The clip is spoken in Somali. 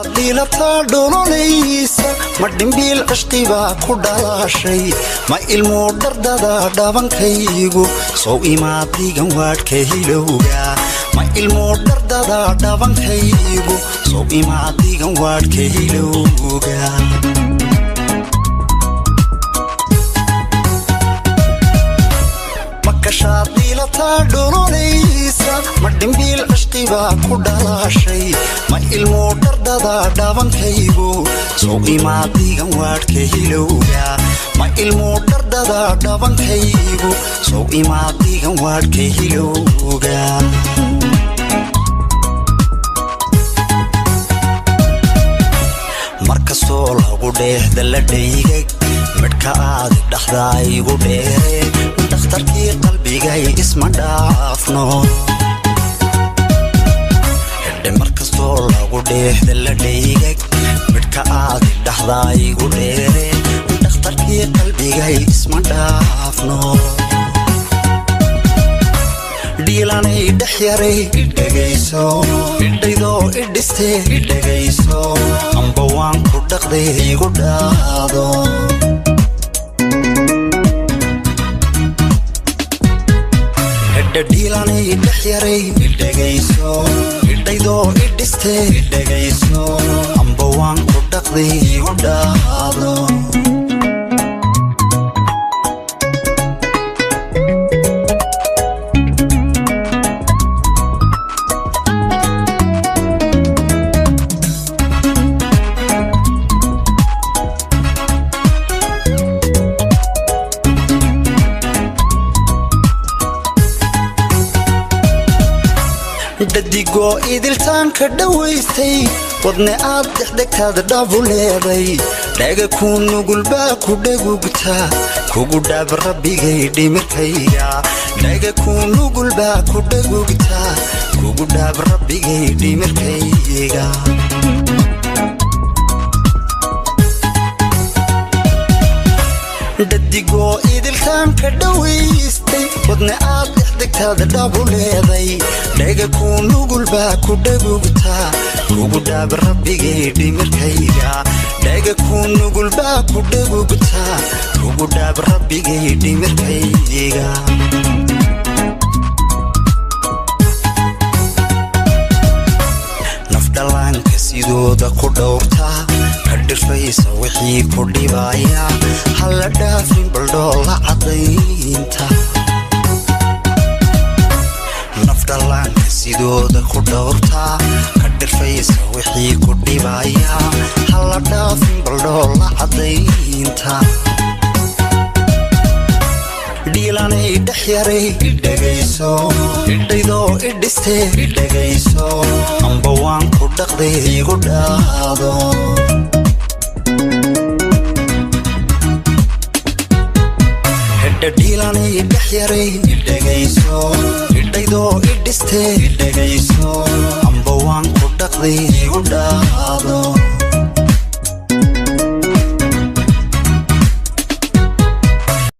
diilata dhololeysa ma dhimbiil cishqibaa ku dhalashay ma ilmo dhardada dhabankaygu soo imaadigan waadhka hilowga ma ilmo dhardada dhabankaygu soo imaadigan waadhka hilowga makashaad diilata dhololeysa ma dhimbiil cishqibaa ku dhalashay ma ilmo dhardada dhabankaygu soo imaadigan waadhka hilowga ma ilmo dhardada dhabankaygu soo imaadigan waadhka hilowga markastoo lagu dheehda la dhaygag midhka aad dhaxdaa igu dheere dhakhtarkii qalbigay isma dhaafno markastoo lagu dheehda la dhaygag midhka aad dhaxdaa igu dheere dhakhtarkii qalbigay isma dhaafno dhiilanay dhex yaray idhagayso idhaydoo idhistee idhagayso amba waan ku dhaqday igu dhaado dhiilanay dhex yaray idhagayso idhaydoo idhistee idhagayso amba waan ku dhaqday igu dhaado dadigoo idiltaanka dhawaystay wadne aad dhexdegtaada dhabu leeday dhaga ku nugulbaa ku dhagugtaa kugu dhaab rabbigay dhimirkayga dhaga ku nugulbaa ku dhagugtaa kugu dhaab rabbigay dhimirkayga dadigoo idiltaanka dhawaystay wadne aad dhexdegtaada dhabu leeday dhaga ku nugulbaa ku dhagugtaa kugu dhaab rabbigay dhimirkayga dhaga ku nugulbaa ku dhagugtaa kugu dhaab rabbigay dhimirkayga nafdhalaanka sidooda ku dhowrtaa kadhirfaysa wixii ku dhibaya halla dhaafin baldhoola cadaynta nafdhalaanka sidooda ku dhowrtaa kadhirfaysa wixii ku dhibaya halla dhaafin baldhoola cadaynta dhiilanay dhex yaray idhagayso idhaydoo idhistee idhagayso amba waan ku dhaqday igu dhaado dhiilanay dhex yaray idhagayso idhaydoo idhistee idhagayso amba waan ku dhaqday igu dhaado